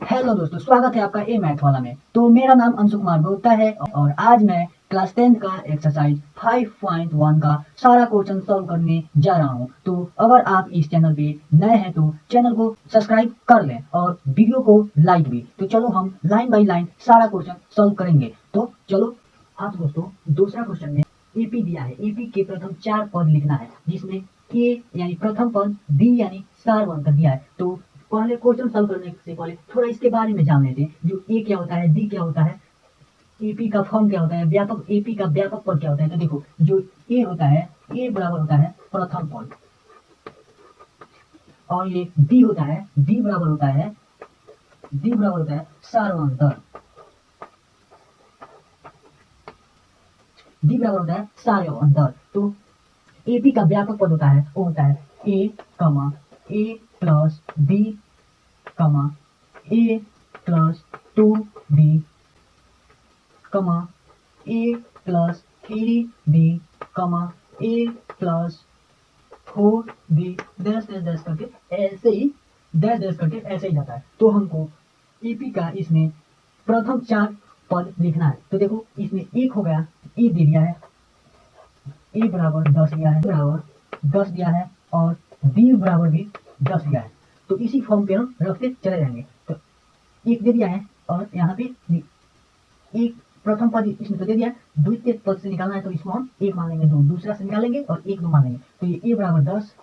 Hello दोस्तों, स्वागत है आपका ए मैथ वाला में। तो मेरा नाम अंशु कुमार गुप्ता है और आज मैं क्लास 10 का एक्सरसाइज 5.1 का सारा क्वेश्चन सॉल्व करने जा रहा हूं। तो अगर आप इस चैनल पे नए हैं तो चैनल को सब्सक्राइब कर लें और वीडियो को लाइक भी। तो चलो हम लाइन बाय लाइन सारा क्वेश्चन सॉल्व करेंगे। तो चलो। हाँ तो दोस्तों, दूसरा क्वेश्चन में एपी दिया है। एपी के प्रथम 4 पद लिखना है, जिसमें ए यानी प्रथम पद, बी यानी सार अंक दिया है। तो पहले क्वेश्चन सॉल्व करने से पहले थोड़ा इसके बारे में जान लेते हैं। जो ए क्या होता है, डी क्या होता है, एपी का फॉर्म क्या होता है, व्यापक एपी का व्यापक पद क्या होता है। तो देखो, जो ए होता है, ए बराबर होता है प्रथम पद, और ये डी होता है, डी बराबर होता है, डी बराबर होता है सार्वंतर, डी बराबर होता है सार्वंतर। तो एपी का व्यापक पद होता है, वो होता है ए कमा ए प्लस बी कमा ए प्लस 2b कमा A plus 3b comma A plus 4b dash dash dash करके ऐसे ही डैश डैश करके ऐसे ही जाता है। तो हमको ईपी का इसमें प्रथम 4 पद लिखना है। तो देखो, इसमें एक हो गया, ए दे दिया है, ए बराबर 10 दिया है, बराबर 10 दिया है, और बी बराबर भी 10 दिया है। तो इसी फॉर्म पे हम रखते चले जाएंगे। तो एक दे दिया है, और यहाँ पे एक प्रथम पद इसमें तो दे दिया है, द्वितीय पद से निकालना है तो इसको हम एक मान लेंगे, दो दूसरा से निकालेंगे और एक दो मान लेंगे। तो ये ए बराबर 10,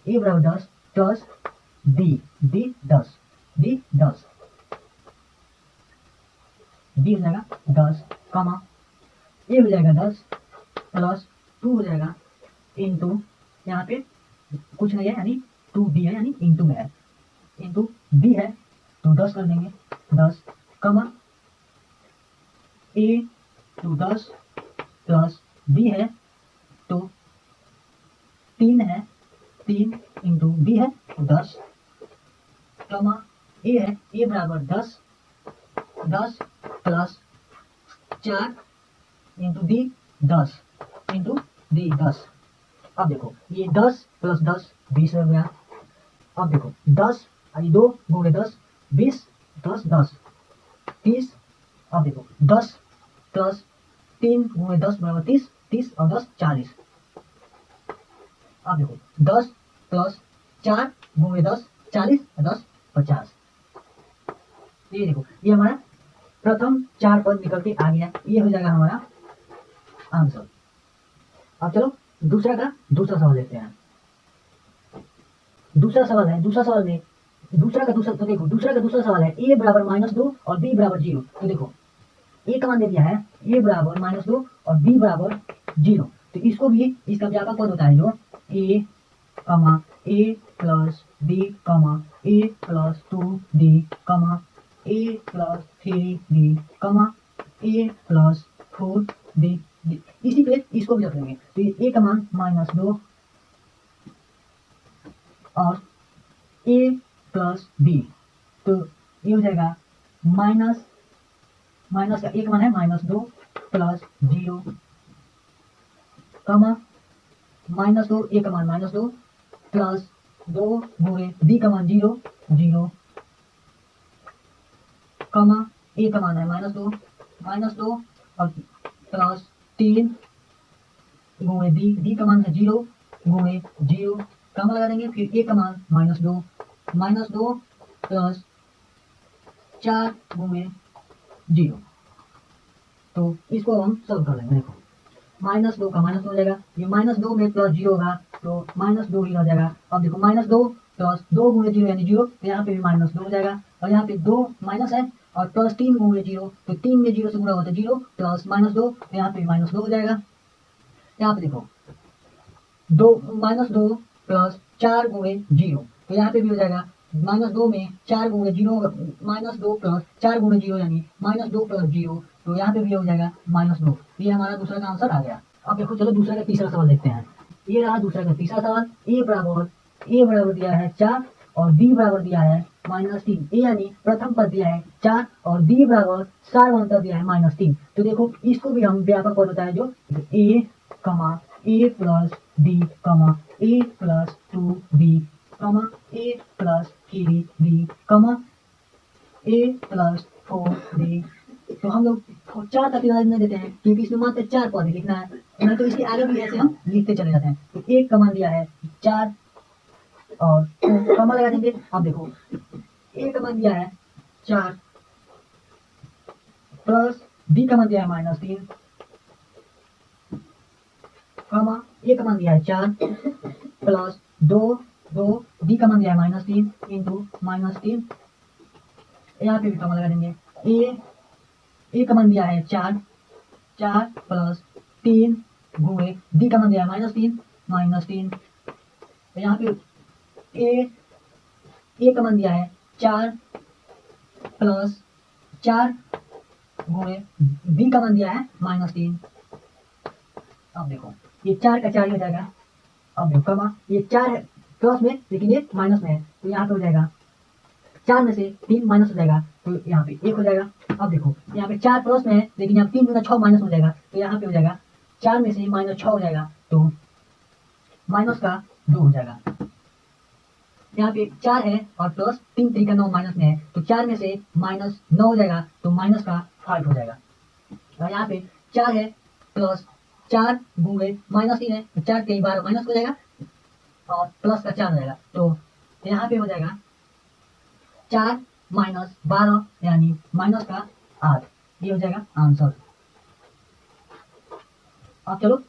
ए बराबर 10 plus D, D 10, D 10, D हो जाएगा 10 कमा ए हो जाएगा 10 प्लस 2 हो जाएगा इंटू, यहाँ पे कुछ नहीं है यानी 2b है, यानी इंटू में है, इंटू b है तो 10 कर देंगे, 10 कमा ए तो 10 प्लस बी है तो 3 है, 3 इंटू बी है तो 10 कमा ए है, ए बराबर 10, 10 plus 4 into D 10 into D 10। अब देखो, ये 10 प्लस 10 20 हो गया। अब देखो 10 यानी 2 गुणे 10 20 प्लस 10 30। अब देखो 10 प्लस 3 गुणे 10 बराबर 30, 30 और 10 40। अब देखो 10 प्लस 4 गुणे 10 40 और 10 50। ये देखो, ये हमारा प्रथम 4 पद निकल के आ गया। ये हो जाएगा हमारा आंसर। अब चलो दूसरा सवाल लेते हैं। दूसरा सवाल है, दूसरा सवाल में दूसरा का दूसरा सवाल है, ए बराबर -2 और बी बराबर 0। तो देखो, ए का मान दे दिया है, ए बराबर -2 और बी बराबर 0। तो इसको भी, इसका व्यापक पद होता है जो ए कमा ए प्लस बी कमा ए प्लस 2d कमा ए प्लस 3d कमा ए प्लस 4d। इसी पे इसको भी रख लेंगे। तो ए का मान -2 और ए प्लस बी, तो ये हो जाएगा माइनस का एक मान है -2 प्लस 0 कमा -2, ए का मान -2 प्लस 2 गुणे बी का मान 0 0 कमा ए का मान है -2 और प्लस 3 गुणे डी का मान है 0 गुणे 0 कमा लगा देंगे। फिर ए का मान -2 प्लस 4 गुणे 0। तो इसको हम सॉल्व कर लेंगे। देखो, -2 का -2 हो जाएगा, ये -2 में प्लस 0 होगा तो -2 ही रह जाएगा। अब देखो -2 प्लस 2 गुणे 0 यानी 0, तो यहाँ पे भी -2 हो जाएगा, और यहाँ पे 2 माइनस है और प्लस 3 गुणे 0, तो 3 में 0 से गुणा होता है 0 प्लस -2, तो यहाँ पे -2 हो जाएगा। यहाँ पे देखो 2 प्लस 4 गुणे 0, तो यहाँ पे भी हो जाएगा -2 में 4 गुणे 0, -2 प्लस 4 गुणे 0 यानी -2 प्लस 0, तो यहाँ पे भी हो जाएगा -2। ये हमारा दूसरा का आंसर आ गया। अब देखो, चलो दूसरा का तीसरा सवाल देखते हैं। ये रहा दूसरा का तीसरा सवाल। ए बराबर दिया है 4 और बी बराबर दिया है -3। ए यानी प्रथम पद दिया है 4 और बी बराबर सार्वंतर दिया है -3। तो देखो, इसको भी हम व्यापक पद होता है जो ए कमा ए प्लस डी कमा ए प्लस 2b कमा A plus 3b comma A plus 4b। तो हम लोग 4 तक नहीं देते हैं क्योंकि इसमें मात्र 4 पद लिखना है, नहीं तो इसके आगे भी ऐसे हम लिखते चले जाते हैं। तो एक का मान दिया है 4 और कमा लगा देंगे। अब देखो ए का मान दिया है 4 प्लस बी का मान दिया है -3 कमा ए का मान दिया है 4 प्लस 2 बी का मान दिया है -3 इंटू -3। यहाँ पे भी कमा लगा देंगे। ए का मान दिया है 4 प्लस 3 गुणे डी का मान दिया है -3 तो यहाँ पे ए का मान दिया है 4 प्लस 4 गुणे बी का मान दिया है -3। अब देखो ये 4 का 4 ही हो जाएगा। अब देखो कमा ये 4 है प्लस में लेकिन ये माइनस में है, तो यहाँ पे हो जाएगा 4 में से 3 माइनस हो जाएगा तो यहाँ पे 1 हो जाएगा। अब देखो यहाँ पे 4 प्लस में है लेकिन यहाँ 3 गुना 6 माइनस हो जाएगा, तो यहाँ पे हो जाएगा 4 में से -6 हो जाएगा तो माइनस का 2 हो जाएगा। यहाँ पे 4 है और प्लस 3 3 का 9 माइनस में है, तो 4 में से -9 हो जाएगा तो माइनस का 5 हो जाएगा। और यहाँ पे 4 है प्लस 4 गुणे -3 है, तो 4 कई बार माइनस हो जाएगा और प्लस का 4 हो जाएगा, तो यहाँ पे हो जाएगा 4 माइनस 12 यानी माइनस का 8। ये हो जाएगा आंसर। अब चलो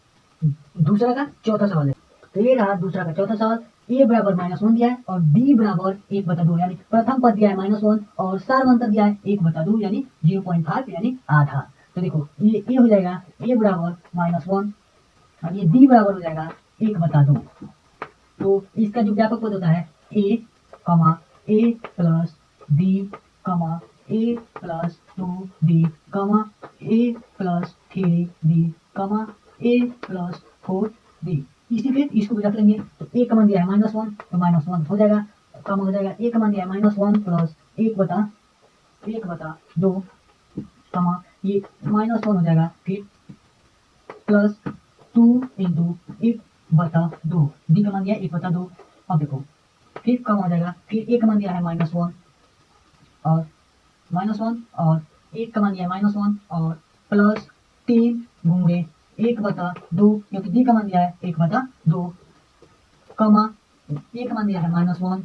दूसरा का चौथा सवाल है। तो ये रहा दूसरा का चौथा सवाल। ए बराबर -1 दिया है और बी बराबर 1/2 यानी प्रथम पद दिया है -1 और सार्वंतर दिया है 1/2 यानी 0.5 यानी आधा। तो देखो ये हो जाएगा ए बराबर -1 और ये बी बराबर हो जाएगा 1/2। तो इसका जो व्यापक पद होता है ए प्लस बी ए प्लस 2b ए प्लस 3b ए प्लस 4b। इसी पे इसको भी रख लेंगे। तो ए का मान दिया है -1 तो -1 हो जाएगा, कम हो जाएगा। ए का मान दिया है -1 प्लस 1/2 ये -1 हो जाएगा, फिर प्लस 2 इंटू 1/2 डी का मान दिया है 1/2। अब देखो फिर कम हो जाएगा, फिर ए का मान दिया है -1 और एक का मान दिया है -1 और प्लस 3 गुणे 1/2 क्योंकि डी का मान दिया है 1/2 कमा ए का मान दिया है -1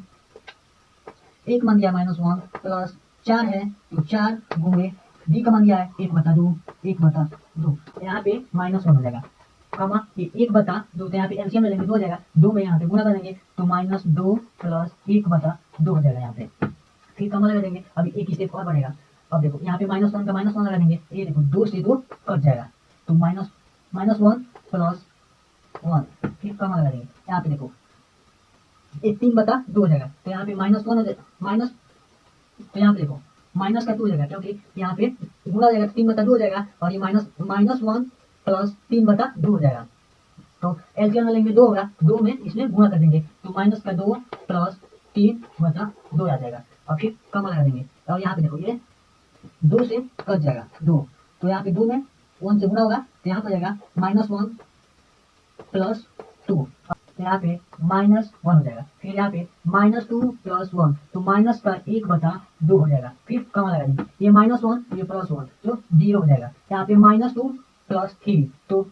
एक मान दिया है -1 प्लस 4 है तो 4 गुणे डी का मान दिया है 1/2 यहाँ पे -1 हो जाएगा कमा ये 1/2 तो यहाँ पे एलसीएम ले लेंगे 2 हो जाएगा, 2 में यहाँ पे गुणा कर देंगे तो -2 प्लस 1/2 हो जाएगा यहाँ पे। फिर कमा लगा देंगे, अभी एक स्टेप और बढ़ेगा। अब देखो यहाँ पे -1 का -1 लगा देंगे, ये देखो 2 से 2 कट जाएगा तो -1 प्लस 1 फिर कमा लगा देंगे। यहाँ पे देखो ये 3/2 हो जाएगा तो यहाँ पे -1 हो जाएगा माइनस, तो यहाँ पे देखो माइनस का 2 हो जाएगा क्योंकि यहाँ पे गुणा हो जाएगा 3/2 हो जाएगा और ये -1 प्लस 3/2 हो जाएगा। तो एलसीएम में लेंगे 2 होगा, 2 में इसमें गुणा कर देंगे तो -2 प्लस 3/2 आ जाएगा और फिर कम लगा देंगे। और यहाँ पे देखो ये 2 से कट जाएगा 2, तो यहाँ पे 2 में 1 से गुणा होगा तो यहाँ पे जाएगा -1 प्लस 2 तो यहाँ पे -1 हो जाएगा। फिर यहाँ पे -2 प्लस 1 तो माइनस का 1/2 हो जाएगा। फिर कम लगा देंगे, ये -1 ये प्लस 1 तो 0 हो जाएगा। यहाँ पे -2 प्लस 3 तो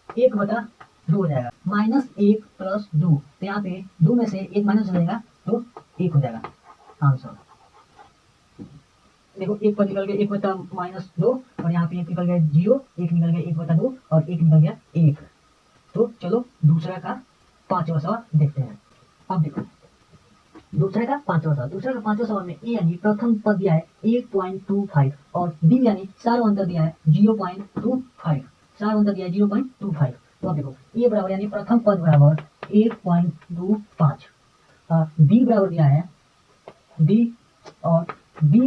1/2 हो जाएगा। -1 प्लस 2 तो यहाँ पे 2 में से 1 माइनस हो जाएगा तो 1 हो जाएगा आंसर। देखो 1 पर निकल गया 1/-2 और यहाँ पे 1 निकल गया 0, 1 निकल गया 1/2 और 1 निकल गया 1। तो चलो दूसरा का 5वां सवाल देखते हैं। अब देखो दूसरा का 5वां सवाल में ए यानी प्रथम पद दिया है 1.25 और बी यानी सार्वंतर दिया है 0.25 तो अब देखो ए बराबर यानी प्रथम पद बराबर 1.25 बी बराबर दिया है बी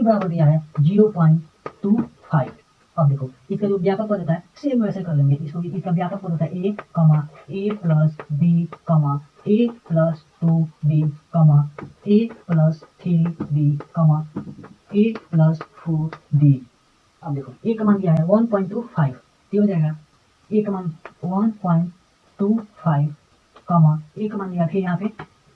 बराबर दिया है 0.25। अब देखो इसका जो व्यापक पद होता है सेम वैसे कर लेंगे इसको भी। इसका व्यापक पद होता है ए प्लस बी ए प्लस 2b ए प्लस 3b ए प्लस 4b। अब देखो ए का मान दिया है 1.25 ये हो जाएगा ए का मान 1.25 ए का मान दिया फिर यहाँ पे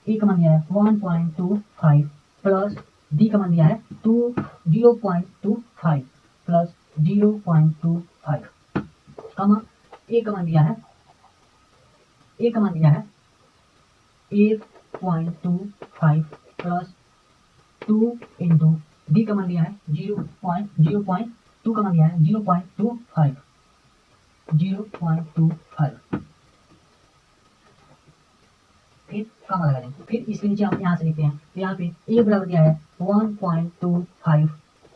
ए का मान दिया है 1.25 प्लस डी का मान दिया है 0.25 प्लस 0.25 कमा ए का मान दिया है 8.25 प्लस 2 इंटू डी का मान दिया है 0.2 का मान दिया है 0.25 फिर कमा लगा देंगे। फिर इसके नीचे हम यहाँ से लिखते हैं, तो यहाँ पे ए बराबर दिया है 1.25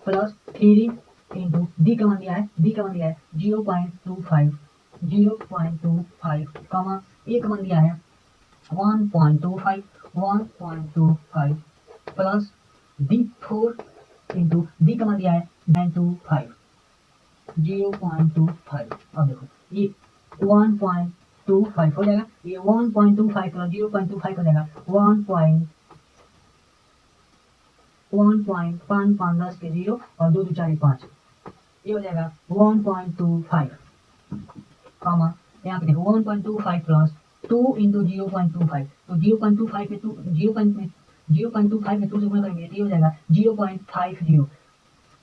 प्लस 3 इंटू डी का मान दिया है 0.25 कमा ए का मान दिया है 1.25 प्लस डी 4 इंटू डी का मान दिया है 0.25। अब देखो ये 1.25 हो जाएगा, ये 1.25 प्लस 0.25 हो जाएगा 1.5 के 0 और 2 2 4 5, ये हो जाएगा 1.25 कॉमा यहाँ पे देखो 1.25 प्लस 2 इंटू 0.25, तो 0.25 में 2 0.25 में 2 से गुणा करेंगे तो ये हो जाएगा 0.50,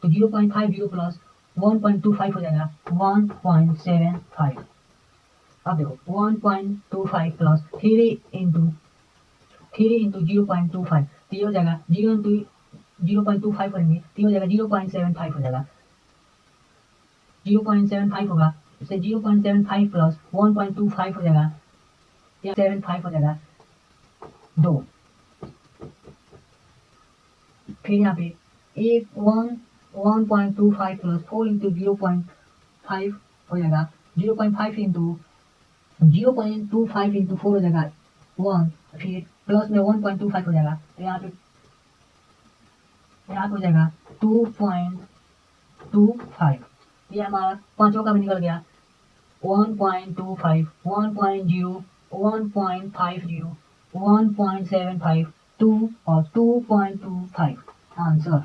तो 0.50 प्लस 1.25 हो जाएगा 1.75। अब देखो 1.25 प्लस 3 इंटू 0.25, तो ये हो जाएगा 0 इंटू 0.25 करेंगे तो ये हो जाएगा 0.75 हो जाएगा, 0.75 होगा, इससे 0.75 प्लस 1.25 हो जाएगा, 75 हो जाएगा 2। फिर यहाँ पे 1.25 प्लस 4 इंटू 0.5 हो जाएगा 0.5 इंटू 0.25 इंटू 4 हो जाएगा 1, फिर प्लस में 1.25 हो जाएगा, तो यहाँ पे हो जाएगा 2.25, ये हमारा पांचों का भी निकल गया 1.25 1.0 1.50 1.75 2 और 2.25 आंसर।